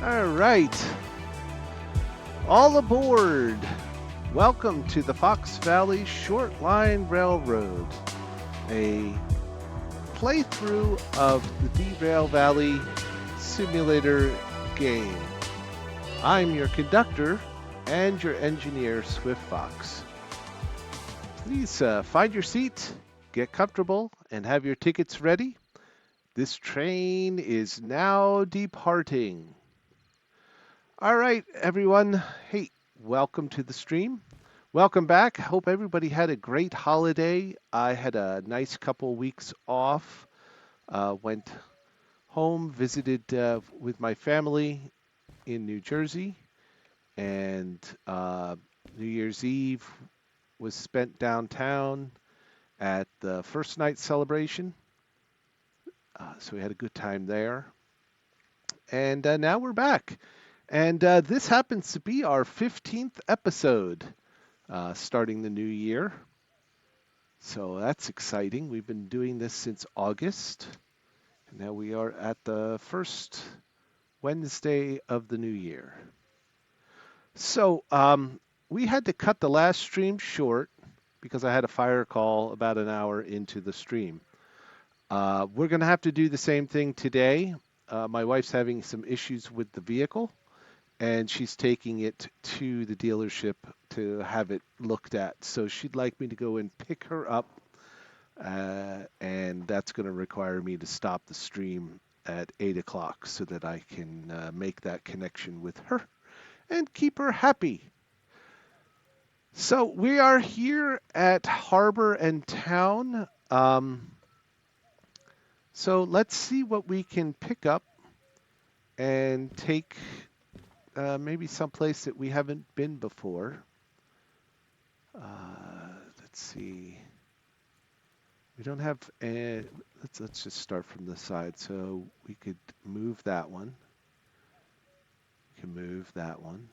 All right, all aboard. Welcome to the Fox Valley Short Line Railroad, a playthrough of the Derail Valley simulator game. I'm your conductor and your engineer, Swift Fox. Please find your seat, get comfortable, and have your tickets ready. This train is now departing. All right, everyone. Hey, welcome to the stream. Welcome back. Hope everybody had a great holiday. I had a nice couple weeks off. Went home, visited with my family in New Jersey, and New Year's Eve was spent downtown at the first night celebration. So we had a good time there. And now we're back. And this happens to be our 15th episode starting the new year. So that's exciting. We've been doing this since August. And now we are at the first Wednesday of the new year. So we had to cut the last stream short because I had a fire call about an hour into the stream. We're going to have to do the same thing today. My wife's having some issues with the vehicle, and she's taking it to the dealership to have it looked at. So she'd like me to go and pick her up, and that's going to require me to stop the stream at 8 o'clock so that I can make that connection with her and keep her happy. So we are here at Harbor and Town. So let's see what we can pick up and take maybe someplace that we haven't been before. Let's see. We don't have. Let's just start from the side. So we could move that one. We can move that one.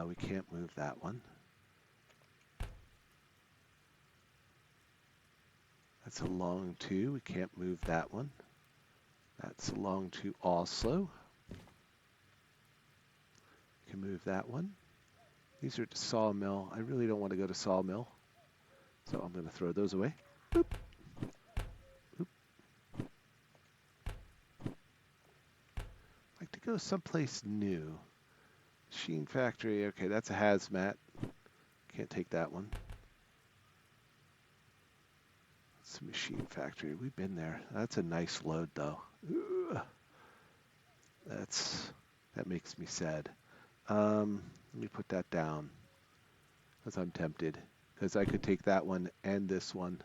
We can't move that one. That's a long two. We can't move that one. That's a long two also. We can move that one. These are to Sawmill. I really don't want to go to Sawmill, so I'm going to throw those away. Boop. Boop. I'd like to go someplace new. Machine factory. Okay, that's a hazmat. Can't take that one. It's a machine factory. We've been there. That's a nice load, though. Ooh. That makes me sad. Let me put that down because I'm tempted. Because I could take that one and this one,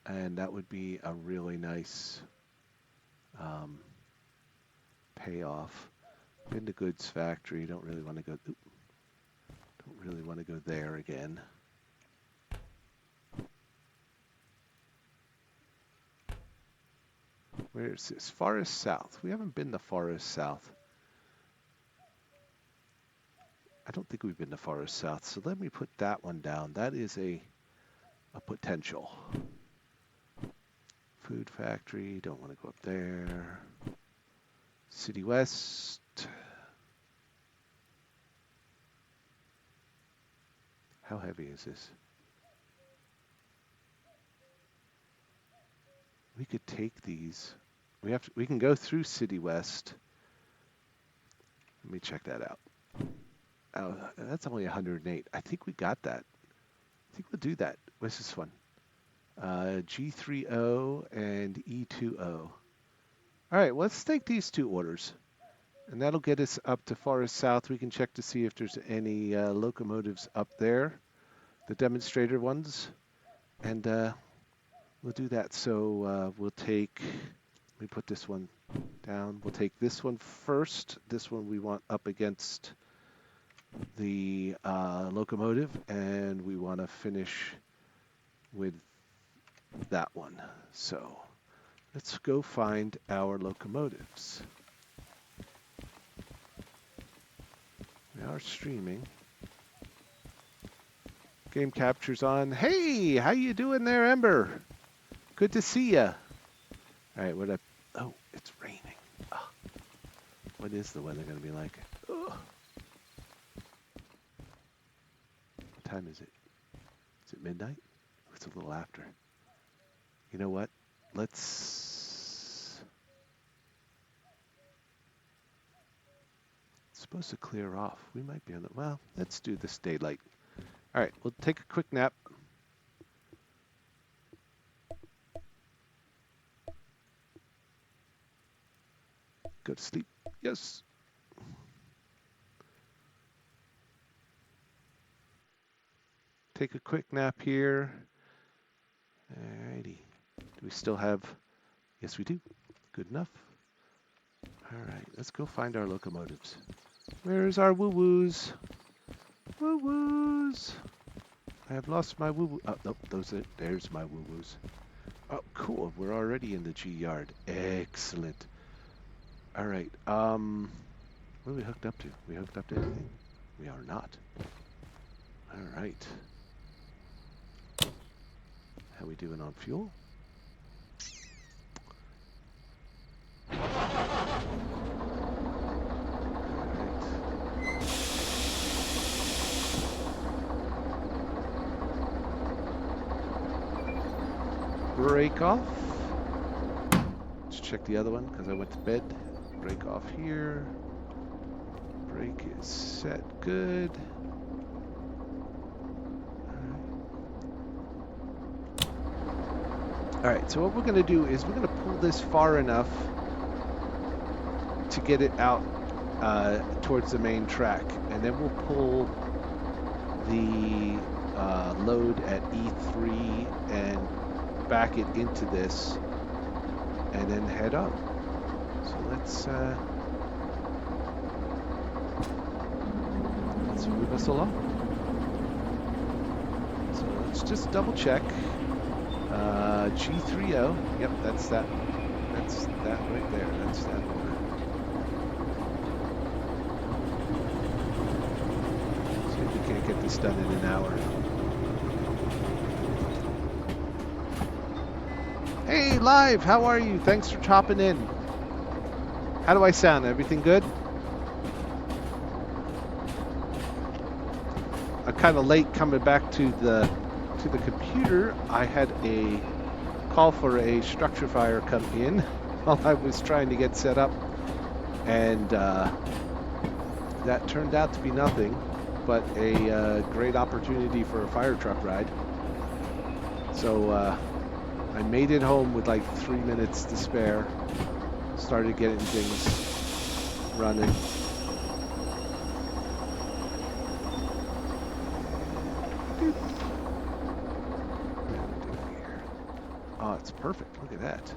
and that would be a really nice payoff. Been to goods factory. Don't really want to go. Don't really want to go there again. Where's this? Forest South. We haven't been to Forest South. I don't think we've been to Forest South, so let me put that one down. That is a potential. Food factory, don't want to go up there. City West. How heavy is this? We could take these. We can go through City West. Let me check that out. Oh, that's only 108. I think we got that. I think we'll do that. What's this one? G30 and E20. All right, let's take these two orders. And that'll get us up to Forest South. We can check to see if there's any locomotives up there, the demonstrator ones. And we'll do that. So we'll take, let me put this one down. We'll take this one first. This one we want up against the locomotive, and we want to finish with that one. So let's go find our locomotives. We are streaming. Game capture's on. Hey, how you doing there, Ember? Good to see ya. All right, oh, it's raining. Oh. What is the weather going to be like? Ugh. What time is it? Is it midnight? It's a little after. You know what? It's supposed to clear off. We might be on the... Well, let's do this daylight. All right, we'll take a quick nap. Go to sleep. Yes. Take a quick nap here. Alrighty. Do we still have... Yes, we do. Good enough. Alright, let's go find our locomotives. Where's our woo-woos? Woo-woos! I have lost my woo-woo. Oh, nope, there's my woo-woos. Oh, cool. We're already in the G yard. Excellent. Alright, what are we hooked up to? We hooked up to anything? We are not. Alright. How we doing on fuel? Break off. Let's check the other one because I went to bed. Break off here. Brake is set. Good. Alright, so what we're going to do is we're going to pull this far enough to get it out towards the main track. And then we'll pull the load at E3 and back it into this and then head on. So let's move us along. So let's just double check. G30. Yep, that's that. That's that right there. That's that order. See if we can't get this done in an hour. Hey, Live, how are you? Thanks for chopping in. How do I sound? Everything good? I'm kind of late coming back to the computer. I had a call for a structure fire come in while I was trying to get set up, and that turned out to be nothing but a great opportunity for a fire truck ride. So I made it home with like 3 minutes to spare, started getting things running. Oh, it's perfect. Look at that.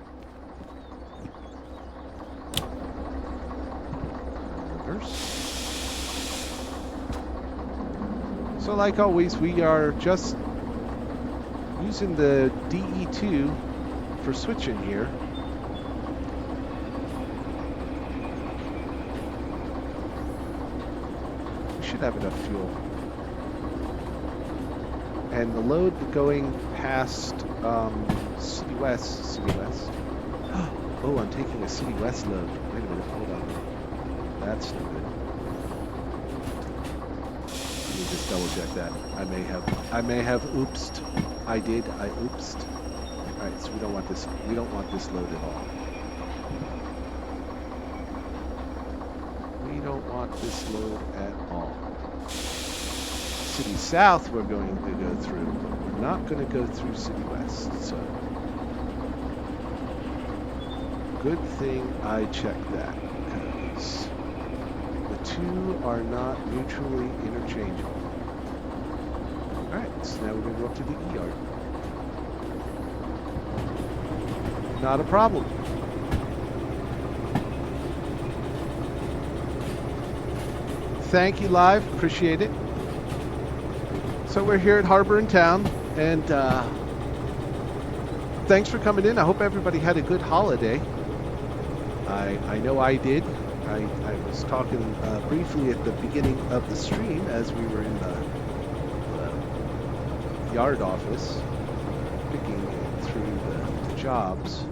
Reverse. So like always, we are just using the DE2 for switching here. We should have enough fuel. And the load going past City West. Oh, I'm taking a City West load. Wait a minute, hold on. That's no good. Let me just double check that. I may have oopsed. I did. I oopsed. All right, so we don't want this. We don't want this load at all. We don't want this load at all. City South we're going to go through, but we're not going to go through City West. So good thing I checked that, because the two are not mutually interchangeable. All right, so now we're going to go up to the E yard. Not a problem. Thank you, Live. Appreciate it. So we're here at Harbor and Town, and thanks for coming in. I hope everybody had a good holiday. I know I did. I was talking briefly at the beginning of the stream as we were in the yard office, picking through the jobs.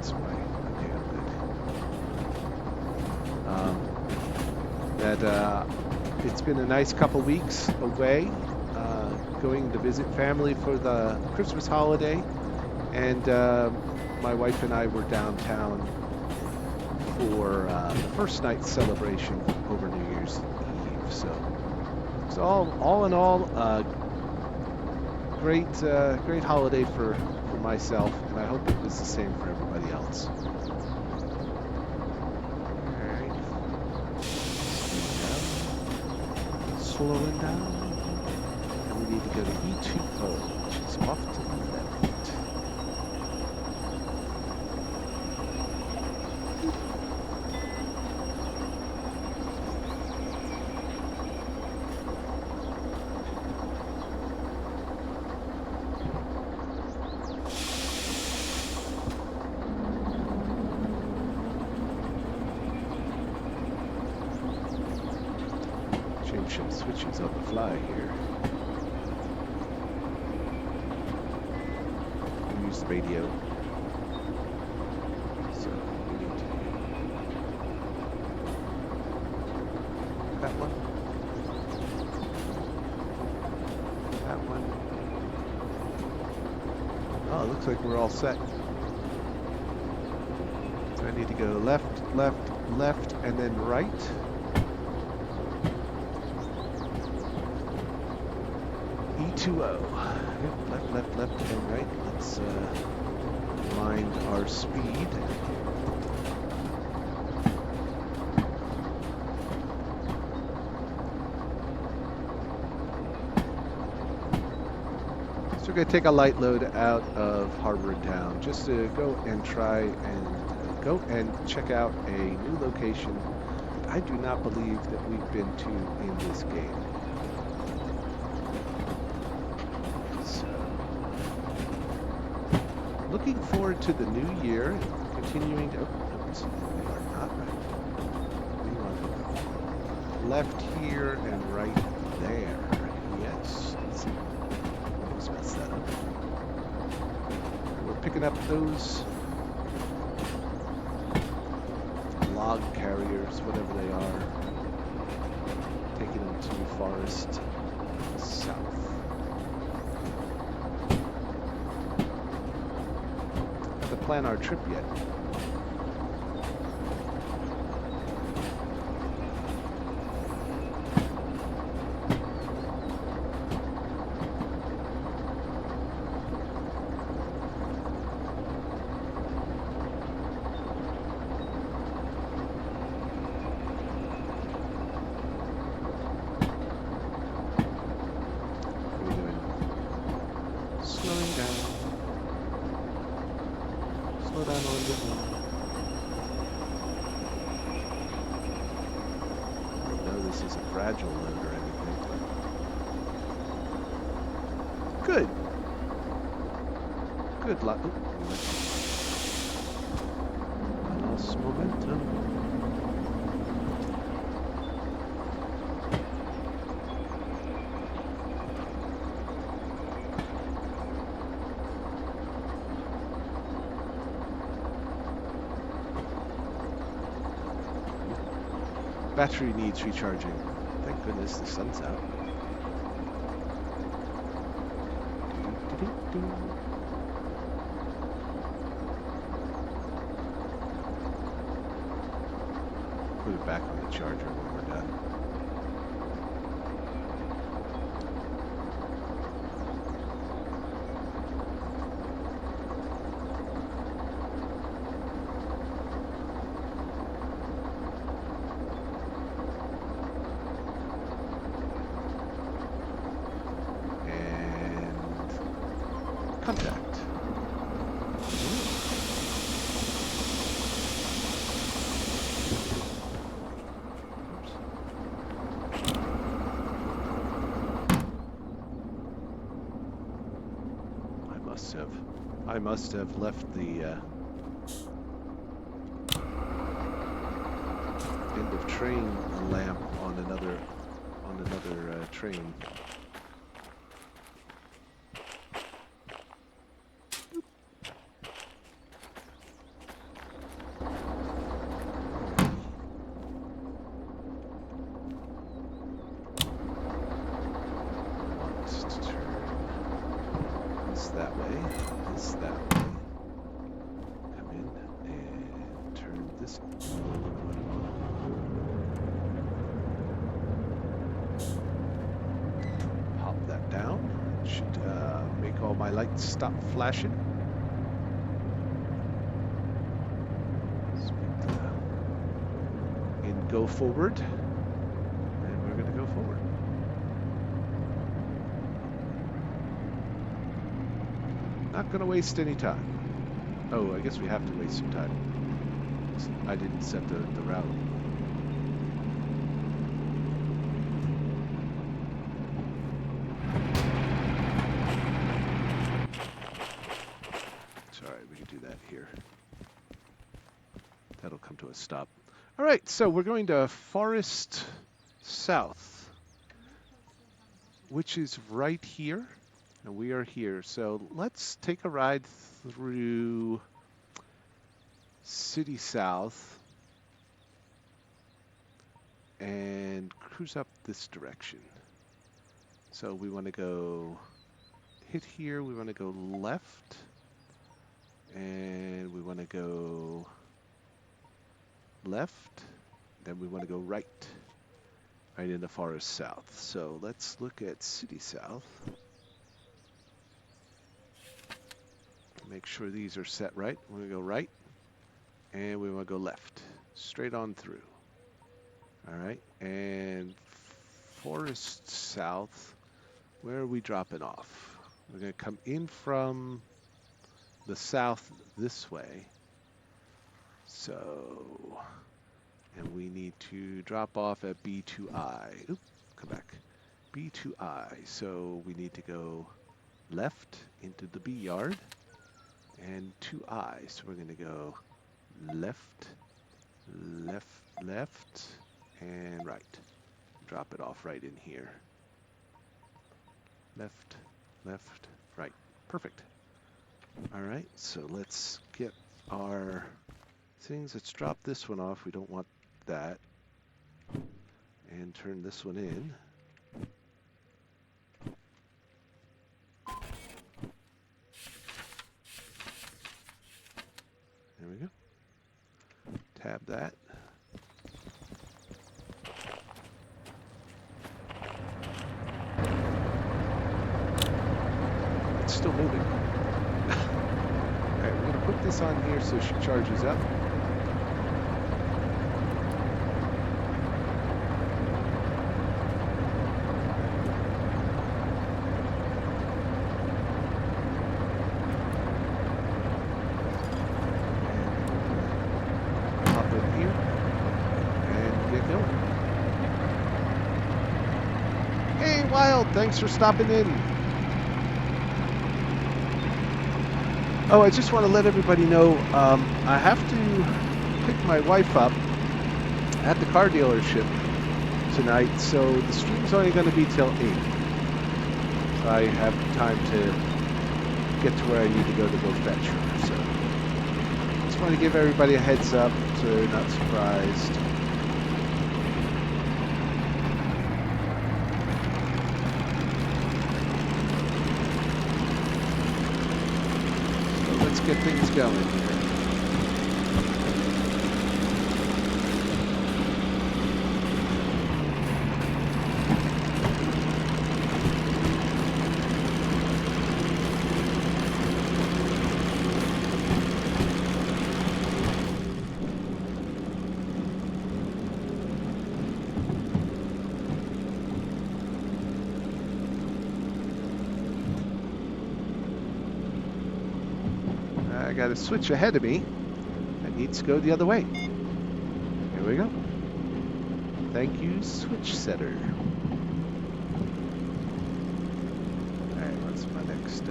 That's my and it's been a nice couple weeks away, going to visit family for the Christmas holiday, and my wife and I were downtown for the first night's celebration over New Year's Eve. So all in all, great holiday for myself, and I hope it was the same for everybody else. Slowing down, and we need to go to E2O, which is off to the left. Change some switches on the fly here. Use the radio. So we need to that one. That one. Oh, it looks like we're all set. So I need to go left, left, left, and then right. E2O. Yep, left, left, left, and right. Let's mind our speed. So we're going to take a light load out of Harbor and Town just to go and try and go and check out a new location I do not believe that we've been to in this game. Looking forward to the new year, continuing to. Oh, we are not right. We want to go left here and right there. Yes. Let's see. Almost messed that up. We're picking up those log carriers, whatever they are, taking them to Forest South. Plan our trip yet. What are we doing? Slowing down. Slow down a little bit more. I don't know this is a fragile load or anything, but good. Good luck. I lost momentum. Battery needs recharging. Thank goodness the sun's out. Put it back on the charger when we're done. Contact. I must have left the end of train lamp on another train. that way, this that way. Come in and turn this pop that down. It should make all my lights stop flashing. And go forward. And we're going to go forward. Not going to waste any time. Oh, I guess we have to waste some time. I didn't set the route. Sorry, we can do that here. That'll come to a stop. All right, so we're going to Forest South, which is right here. And we are here. So let's take a ride through City South and cruise up this direction. So we want to go hit here. We want to go left. And we want to go left. Then we want to go right. Right into Forest South. So let's look at City South. Make sure these are set right. We're going to go right, and we want to go left, straight on through. All right, and Forest South, where are we dropping off? We're going to come in from the south this way. So, and we need to drop off at B2I. Oop, come back. B2I. So we need to go left into the B yard. And 2I, so we're going to go left, left, left, and right. Drop it off right in here. Left, left, right. Perfect. All right, so let's get our things. Let's drop this one off. We don't want that. And turn this one in. There we go. Tab that. It's still moving. Alright, we're going to put this on here so she charges up. Thanks for stopping in. Oh, I just want to let everybody know I have to pick my wife up at the car dealership tonight, so the stream's only going to be till 8. So I have time to get to where I need to go fetch her. So just want to give everybody a heads up so they're not surprised. Get things going here. I got a switch ahead of me that needs to go the other way. Here we go. Thank you, switch setter. Alright, what's my next?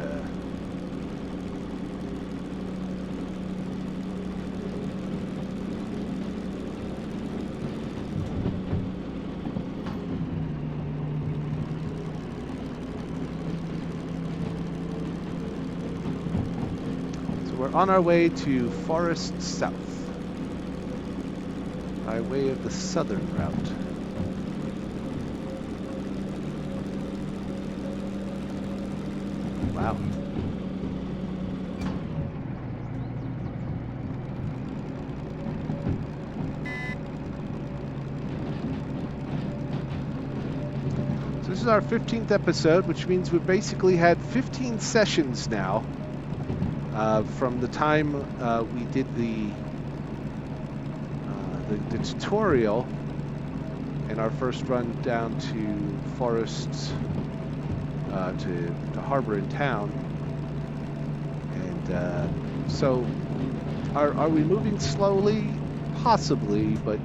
We're on our way to Forest South by way of the southern route. Wow. is our 15th episode, which means we've basically had 15 sessions now from the time we did the tutorial and our first run down to forests to harbor in town. And so are we moving slowly? Possibly, but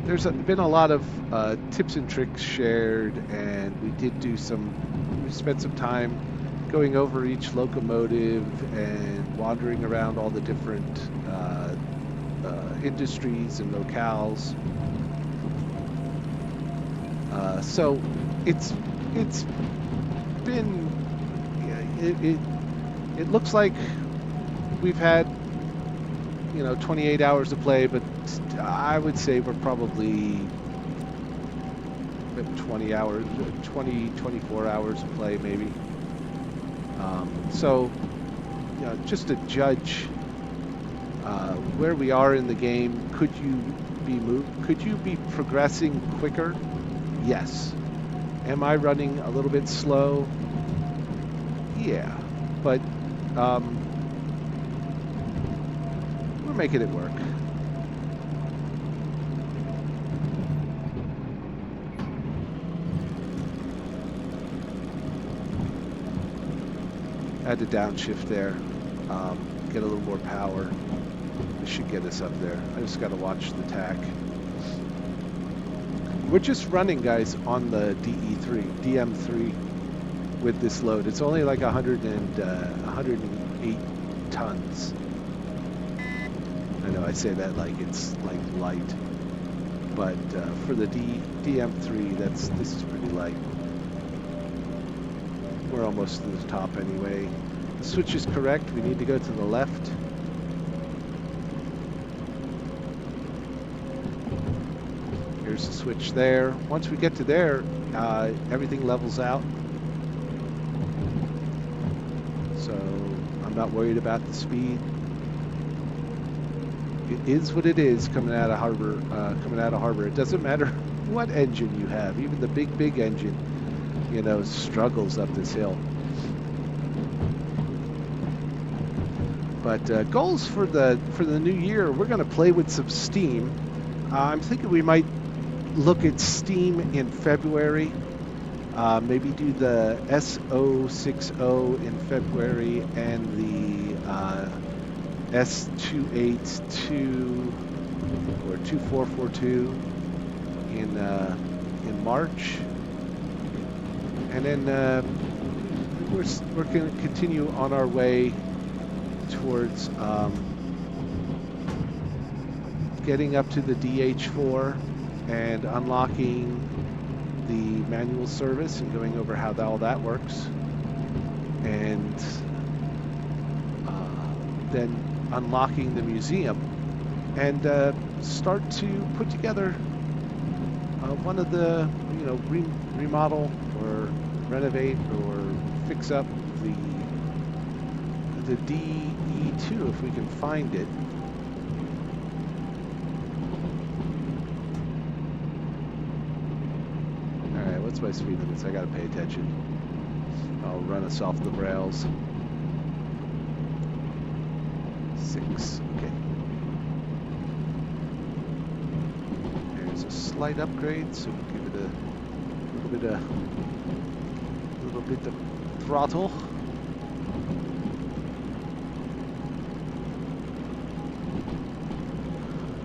there's been a lot of tips and tricks shared, and we spent some time going over each locomotive and wandering around all the different industries and locales. So it's been, it looks like we've had 28 hours to play, but I would say we're probably at 24 hours of play maybe. So just to judge where we are in the game, could you be progressing quicker? Yes. Am I running a little bit slow? Yeah, but we're making it work. I had to downshift there, get a little more power. This should get us up there. I just got to watch the tack. We're just running, guys, on the DM3 with this load. It's only like 108 tons. I know I say that like it's like light, but for the DM3, this is pretty light. We're almost to the top anyway. The switch is correct. We need to go to the left. Here's the switch there. Once we get to there, everything levels out. So I'm not worried about the speed. It is what it is coming out of harbor. It doesn't matter what engine you have. Even the big engine, struggles up this hill. But goals for the new year, we're going to play with some Steam. I'm thinking we might look at Steam in February. Maybe do the S060 in February and the S282 or 2442 in March. And then we're going to continue on our way towards getting up to the DH4 and unlocking the manual service and going over how all that works, and then unlocking the museum, and start to put together one of the remodel or renovate or fix up the DE2 if we can find it. Alright, what's my speed limits? I gotta pay attention. I'll run us off the rails. 6, okay. There's a slight upgrade, so we'll give it a little bit of throttle.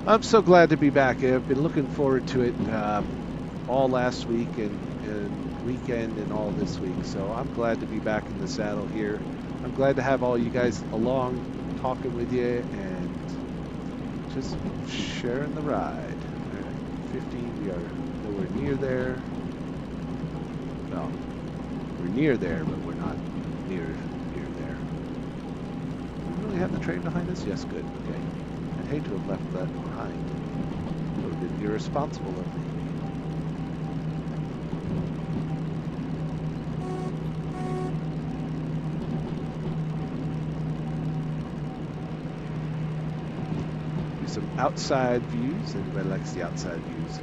I'm so glad to be back. I've been looking forward to it all last week and weekend and all this week. So I'm glad to be back in the saddle here. I'm glad to have all you guys along, talking with you and just sharing the ride. 15, we are nowhere near there. Well, we're near there, but we're not near there. Do we really have the train behind us? Yes, good. Okay. I'd hate to have left that behind. It would have been irresponsible of me. Do some outside views. Everybody likes the outside views.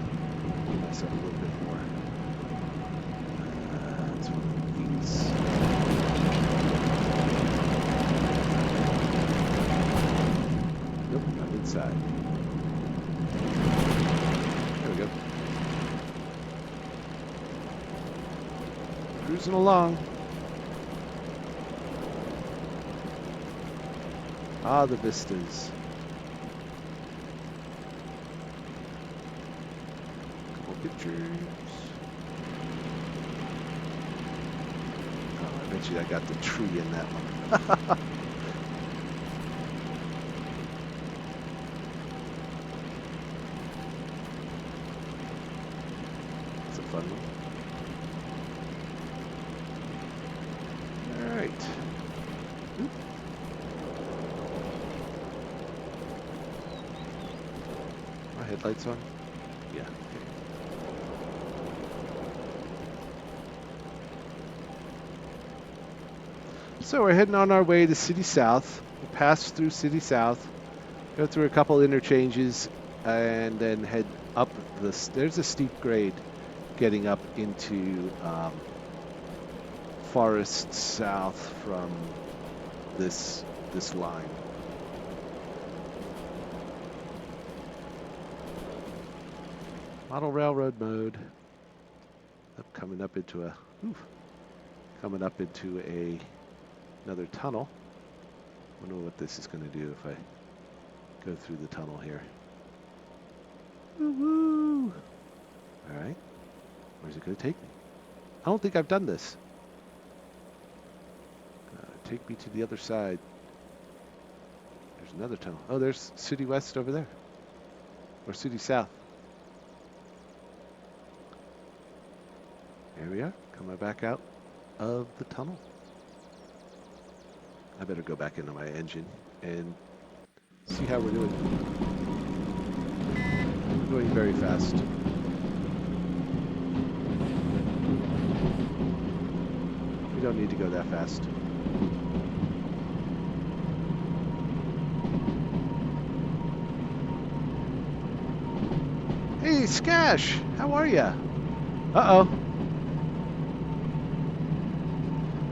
Mess up a little bit more. It's one of these. Nope, I'm inside. There we go. Cruising along. Ah, the vistas. Couple pictures. Oh, I bet you I got the tree in that one. It's a fun one. All right. Oop. My headlights on? Yeah. Okay. So we're heading on our way to City South. We'll pass through City South, go through a couple interchanges, and then head up this. There's a steep grade getting up into Forest South from this line. Model railroad mode. Coming up into another tunnel. Wonder what this is going to do if I go through the tunnel here. Woo-woo! All right. Where's it going to take me? I don't think I've done this. Take me to the other side. There's another tunnel. Oh, there's City West over there. Or City South. There we are. Coming back out of the tunnel. I better go back into my engine and see how we're doing. We're going very fast. We don't need to go that fast. Hey, Skash! How are ya? Uh-oh.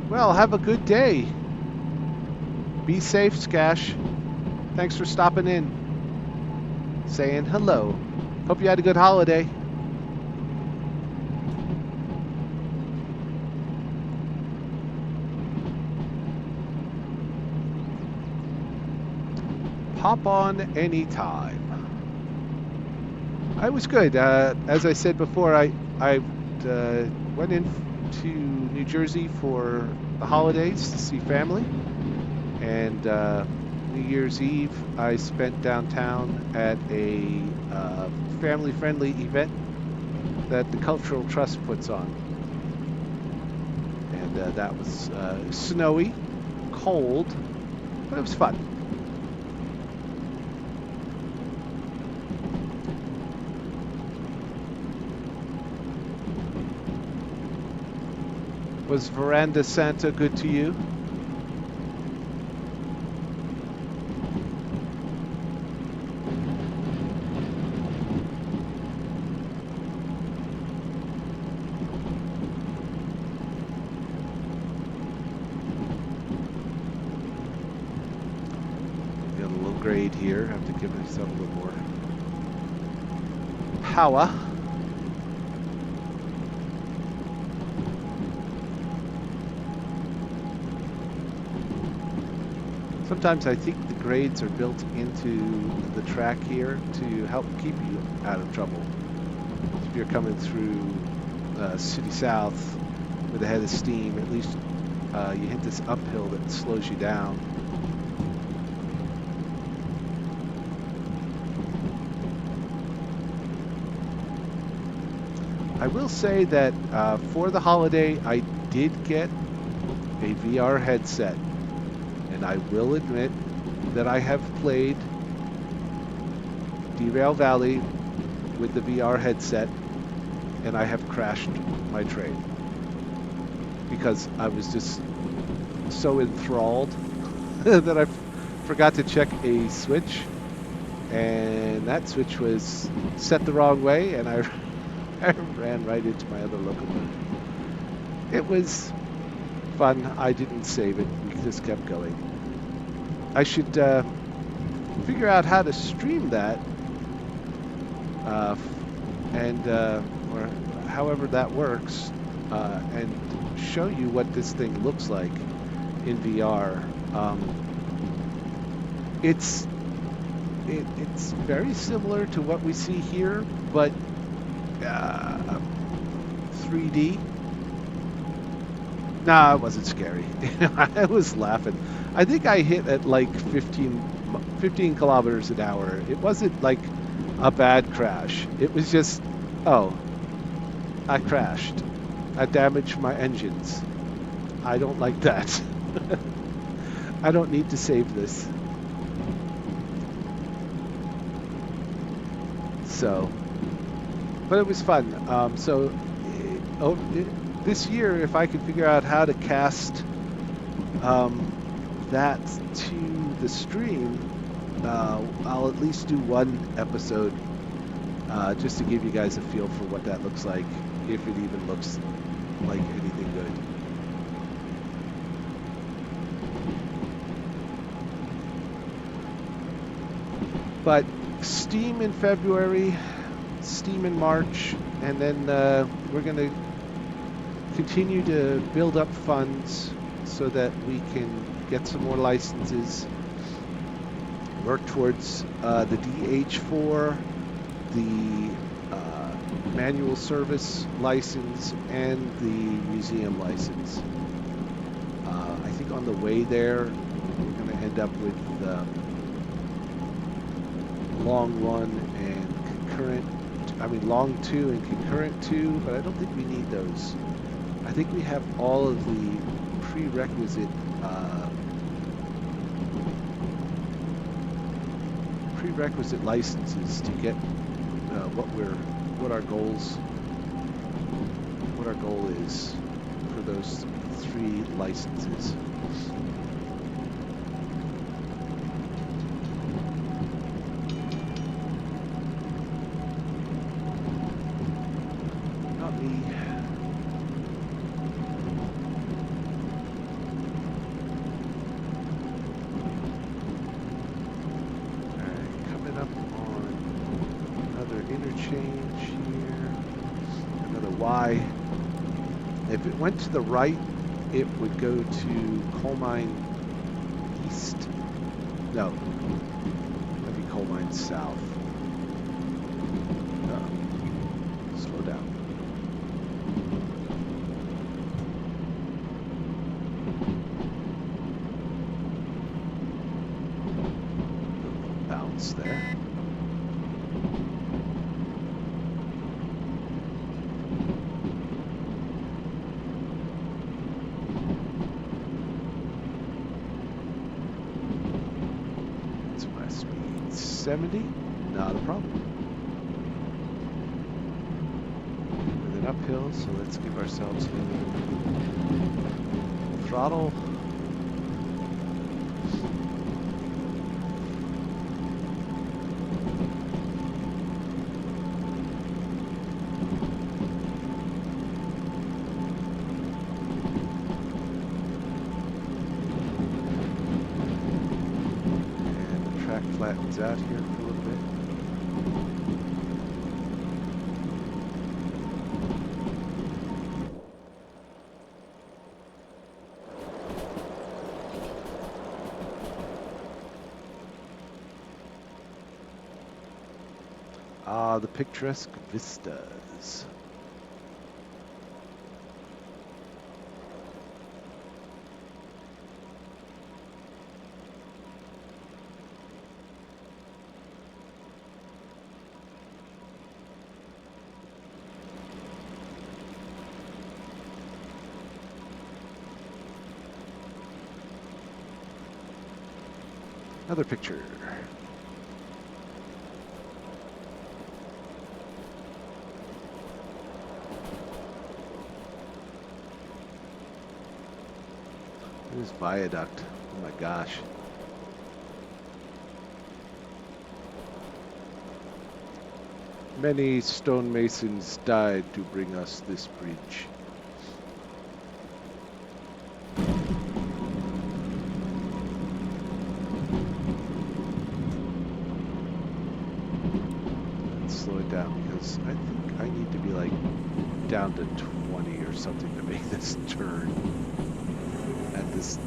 Well, have a good day. Be safe, Skash. Thanks for stopping in. Saying hello. Hope you had a good holiday. Pop on anytime. I was good. As I said before, I went into New Jersey for the holidays to see family. And New Year's Eve, I spent downtown at a family-friendly event that the Cultural Trust puts on. And that was snowy, cold, but it was fun. Was Veranda Santa good to you? Got a little grade here. I have to give myself a little more power. Sometimes I think the grades are built into the track here to help keep you out of trouble. If you're coming through City South with a head of steam, at least you hit this uphill that slows you down. I will say that for the holiday, I did get a VR headset. And I will admit that I have played Derail Valley with the VR headset, and I have crashed my train because I was just so enthralled that I forgot to check a switch, and that switch was set the wrong way, and I ran right into my other locomotive. It was fun. I didn't save it. We just kept going. I should figure out how to stream that, or however that works, and show you what this thing looks like in VR. It's very similar to what we see here, but 3D. Nah, it wasn't scary. I was laughing. I think I hit at like 15 kilometers an hour. It wasn't like a bad crash. It was just, oh, I crashed. I damaged my engines. I don't like that. I don't need to save this. So, but it was fun. This year, if I could figure out how to cast that to the stream, I'll at least do one episode just to give you guys a feel for what that looks like, if it even looks like anything good. But Steam in February, Steam in March, and then we're going to continue to build up funds so that we can get some more licenses, work towards the DH4, the manual service license, and the museum license. I think on the way there, we're going to end up with long 1 and concurrent, long 2 and concurrent 2, but I don't think we need those. I think we have all of the prerequisite licenses to get what our goal is for those 3 licenses. Not me. Interchange here, another Y. If it went to the right, it would go to Coal Mine East. No, that'd be Coal Mine South. Slow down. Bounce there. That's my speed. 70, not a problem. With an uphill, so let's give ourselves a throttle. Flattens out here for a little bit. Ah, the picturesque vistas. Another picture. There's viaduct. Oh my gosh. Many stonemasons died to bring us this bridge. Let's slow it down because I think I need to be like down to 20 or something to make this turn. At this.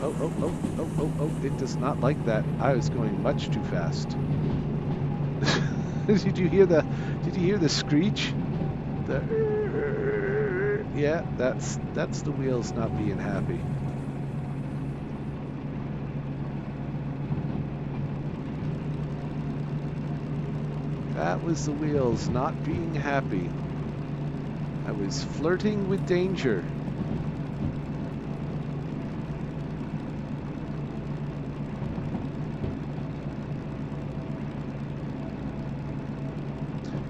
Oh, it does not like that. I was going much too fast. Did you hear the screech? Yeah, that's the wheels not being happy. That was the wheels not being happy. I was flirting with danger.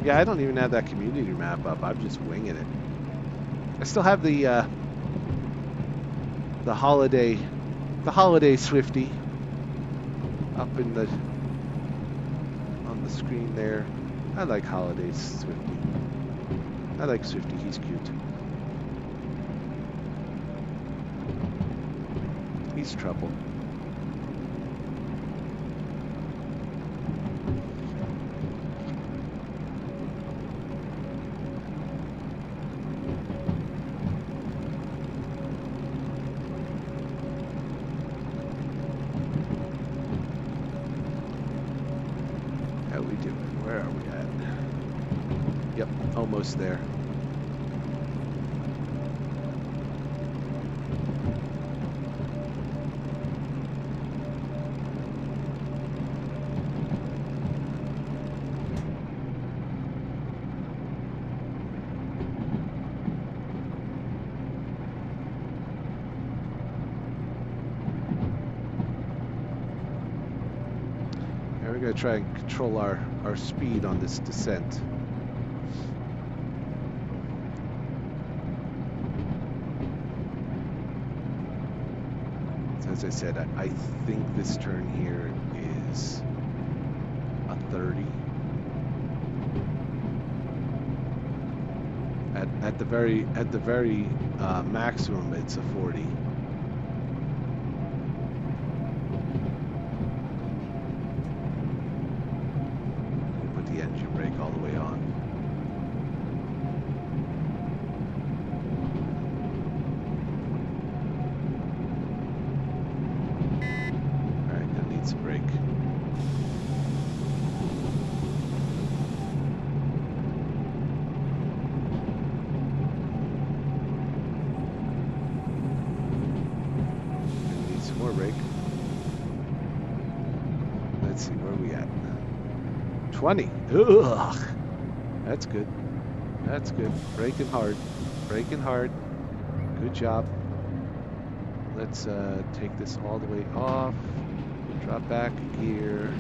Yeah, I don't even have that community map up. I'm just winging it. I still have the holiday Swifty up in the on the screen there. I like holiday Swifty. I like Swifty. He's cute. He's trouble. How we doing? Where are we at? Yep, almost there. We're going to try and control our speed on this descent. So as I said, I think this turn here is a 30. At the very maximum, it's a 40. Engine brake all the way on. Alright, that needs a brake. Need some more brake. Let's see, where are we at? 20. Ugh. That's good. That's good. Braking hard. Braking hard. Good job. Let's take this all the way off. Drop back a gear.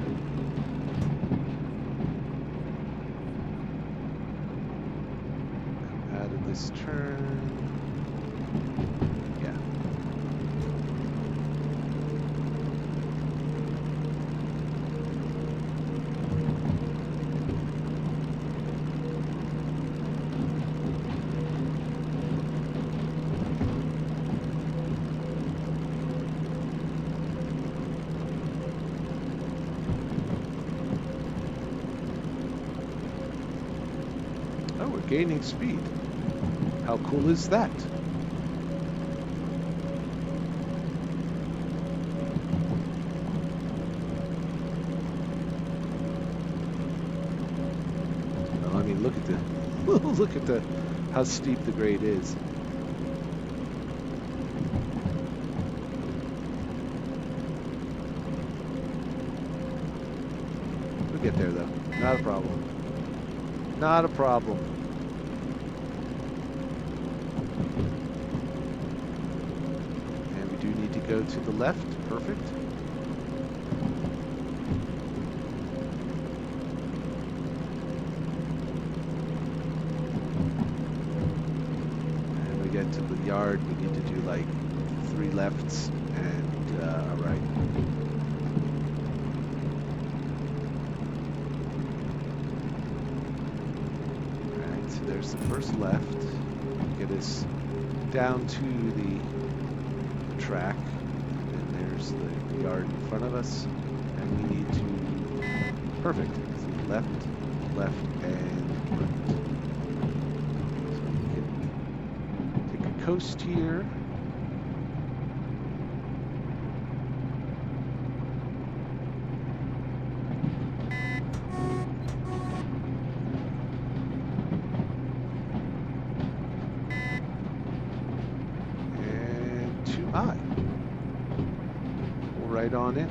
Come out of this turn. Yeah. Oh, we're gaining speed. How cool is that? Well, I mean, look at the how steep the grade is. We'll get there though. Not a problem. Not a problem. And we do need to go to the left. Perfect. And we get to the yard. We need to do like 3 lefts and a right. there's the first left. Get us down to the track. And there's the yard in front of us. And we need to... Perfect. So left, left, and right. So we can take a coast here. Right on in.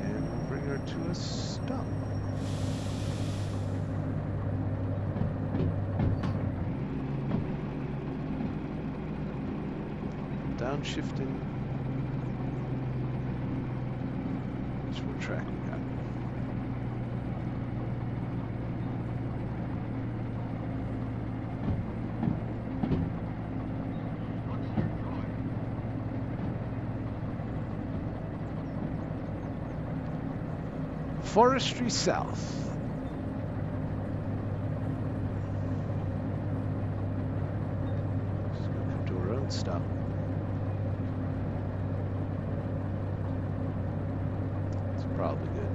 And we'll bring her to a stop. Downshifting. Which one track we got? Forestry South. Just gonna come to our own stop. It's probably good.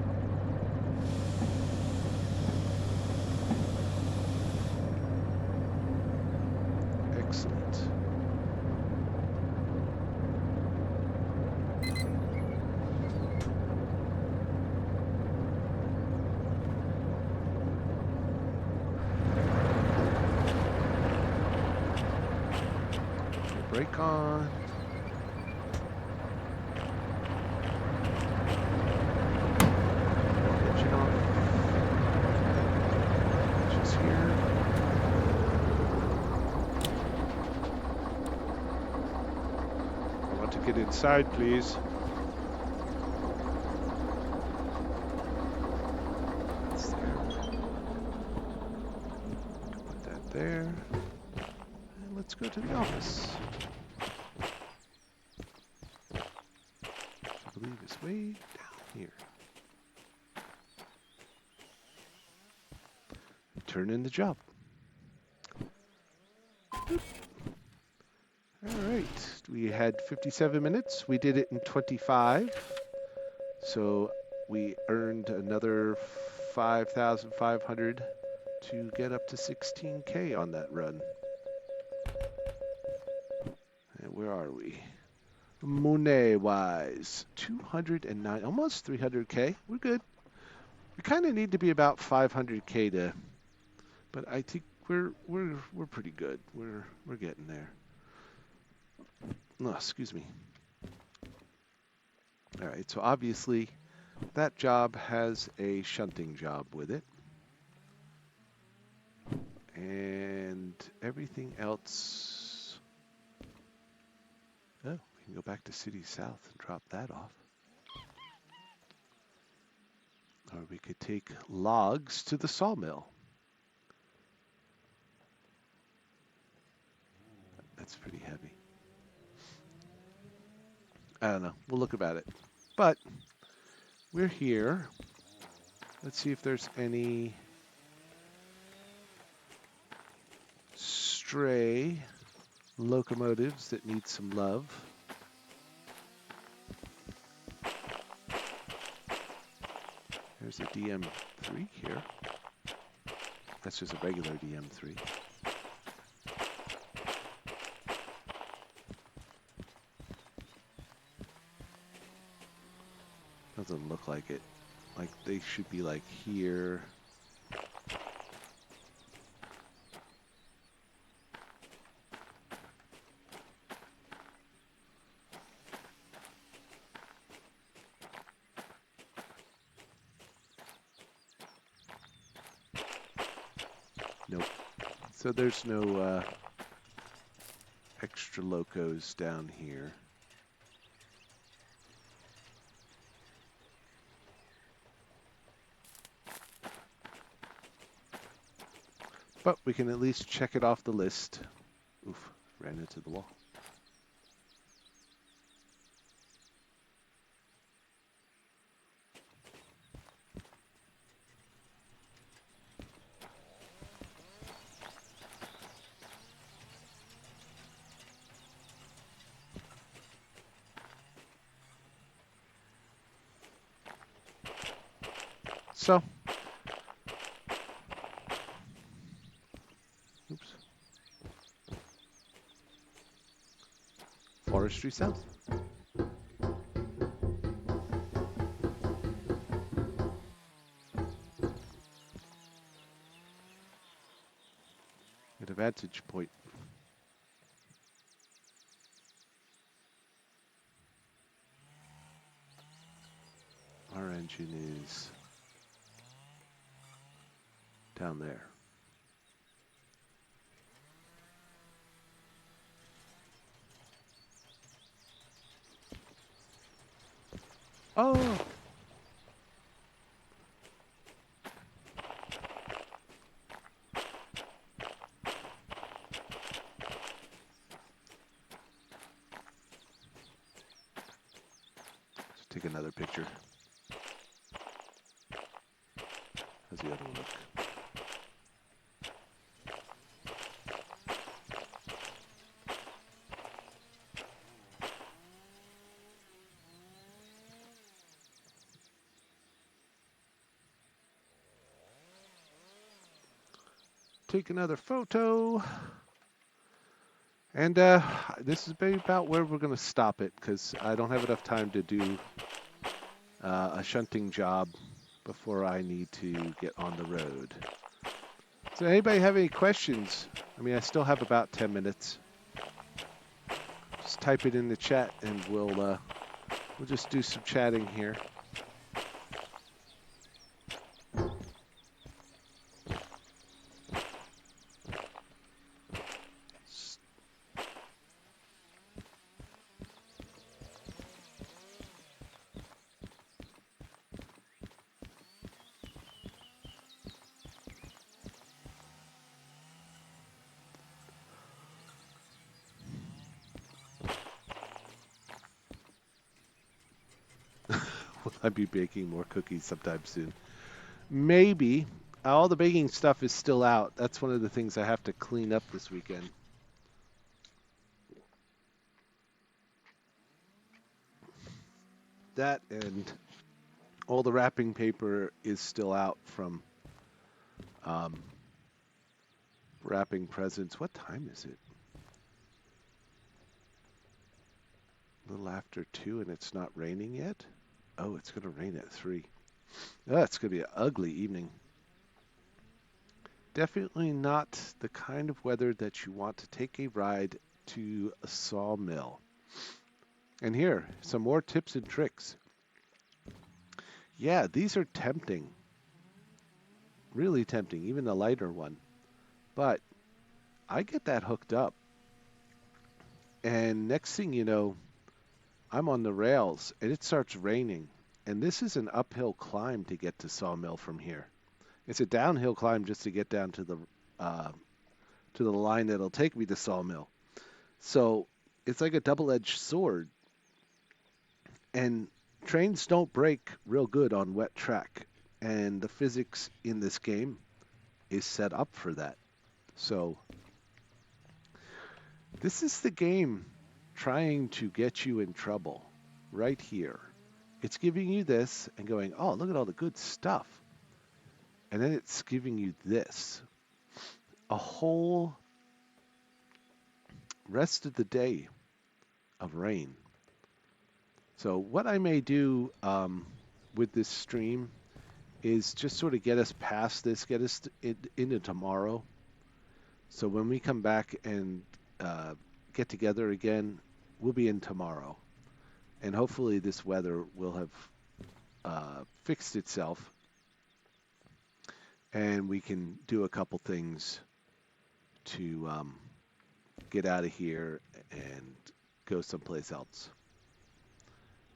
Excellent. Brake on. Engine off. Just here. I want to get inside, please. That's there. Put that there. And let's go to the office. I believe it's way down here. Turn in the job. Boop. All right, we had 57 minutes. We did it in 25. So we earned another 5,500 to get up to 16K on that run. And where are we? Money-wise, 209, almost 300K. We're good. We kind of need to be about 500K to, but I think we're pretty good. We're getting there. Oh, excuse me. All right, so obviously that job has a shunting job with it. And everything else, oh, we can go back to City South and drop that off. Or we could take logs to the sawmill. That's pretty heavy. I don't know. We'll look about it. But we're here. Let's see if there's any stray locomotives that need some love. There's a DM3 here. That's just a regular DM3. Doesn't look like it. Like they should be like here. Nope. So there's no extra locos down here. But we can at least check it off the list. Oof, ran into the wall. So, oops. Forestry South. At a vantage point. Our engine is down there. Oh! Let's take another picture. How's the other one look? Take another photo. And this is about where we're going to stop it because I don't have enough time to do a shunting job before I need to get on the road. So anybody have any questions? I mean, I still have about 10 minutes. Just type it in the chat and we'll just do some chatting here. Will I be baking more cookies sometime soon? Maybe. All the baking stuff is still out. That's one of the things I have to clean up this weekend. That and all the wrapping paper is still out from wrapping presents. What time is it? A little after 2 and it's not raining yet? Oh, it's going to rain at 3. Oh, it's going to be an ugly evening. Definitely not the kind of weather that you want to take a ride to a sawmill. And here, some more tips and tricks. Yeah, these are tempting. Really tempting, even the lighter one. But I get that hooked up. And next thing you know, I'm on the rails and it starts raining. And this is an uphill climb to get to Sawmill from here. It's a downhill climb just to get down to the line that'll take me to Sawmill. So it's like a double-edged sword. And trains don't break real good on wet track. And the physics in this game is set up for that. So this is the game trying to get you in trouble right here. It's giving you this and going, oh, look at all the good stuff. And then it's giving you this. A whole rest of the day of rain. So what I may do with this stream is just sort of get us past this, get us into tomorrow. So when we come back and get together again, we'll be in tomorrow. And hopefully this weather will have fixed itself. And we can do a couple things to get out of here and go someplace else.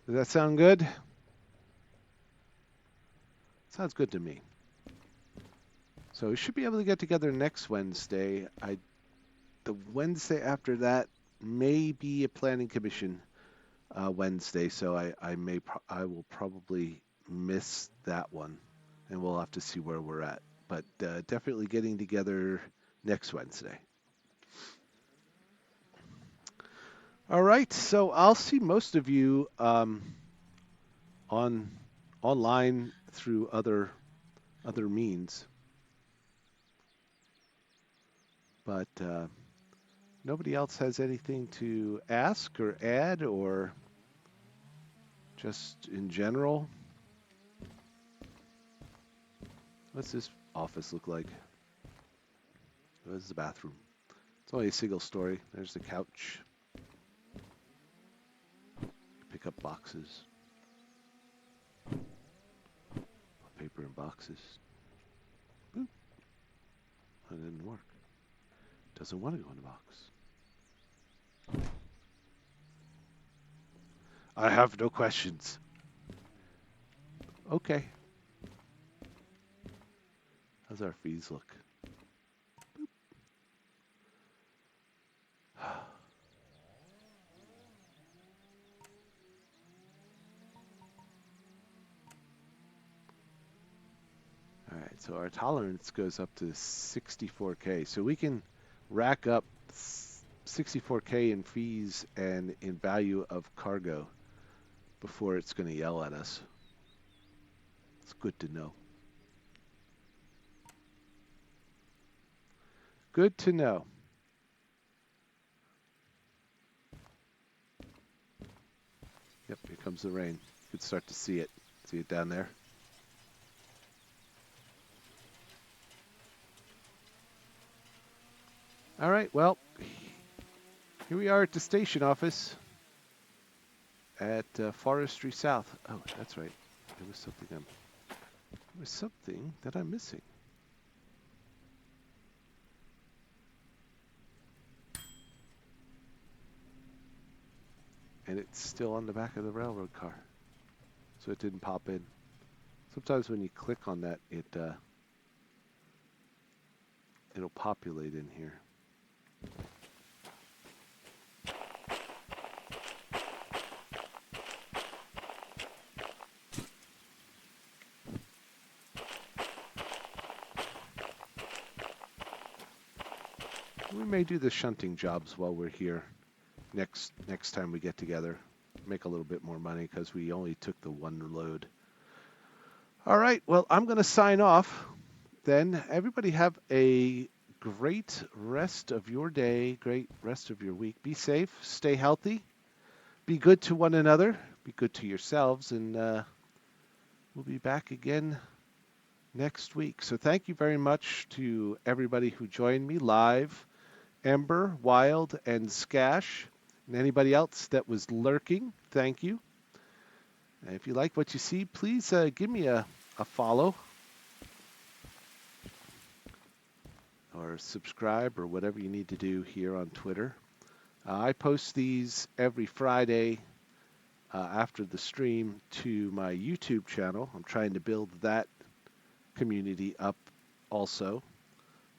Does that sound good? Sounds good to me. So we should be able to get together next Wednesday. The Wednesday after that may be a planning commission Wednesday, so I will probably miss that one, and we'll have to see where we're at. But definitely getting together next Wednesday. All right, so I'll see most of you online through other means, but nobody else has anything to ask or add, or just in general. What's this office look like? What is the bathroom? It's only a single story. There's the couch. Pick up boxes. Paper in boxes. Boop. That didn't work. Doesn't want to go in the box. I have no questions. Okay. How's our fees look? Boop. All right, so our tolerance goes up to 64K. So we can rack up 64K in fees and in value of cargo before it's going to yell at us. It's good to know. Good to know. Yep, here comes the rain. You can start to see it. See it down there? All right, well, here we are at the station office at Forestry South. Oh, that's right. There was something that I'm missing. And it's still on the back of the railroad car, so it didn't pop in. Sometimes when you click on that, it'll populate in here. We may do the shunting jobs while we're here next time we get together. Make a little bit more money because we only took the one load. All right, well, I'm going to sign off then. Everybody have a great rest of your day, great rest of your week. Be safe, stay healthy, be good to one another, be good to yourselves, and we'll be back again next week. So thank you very much to everybody who joined me live, Ember, Wild, and Skash, and anybody else that was lurking. Thank you. And if you like what you see, please give me a follow or subscribe or whatever you need to do here on Twitter. I post these every Friday after the stream to my YouTube channel. I'm trying to build that community up also.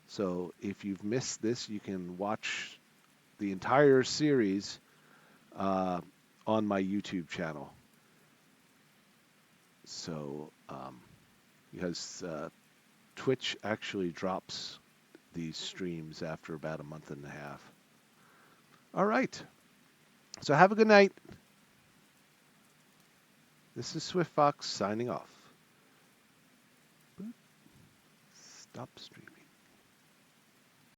So if you've missed this, you can watch the entire series on my YouTube channel. So because Twitch actually drops these streams after about a month and a half. All right. So have a good night. This is Swift Fox signing off. Stop stream.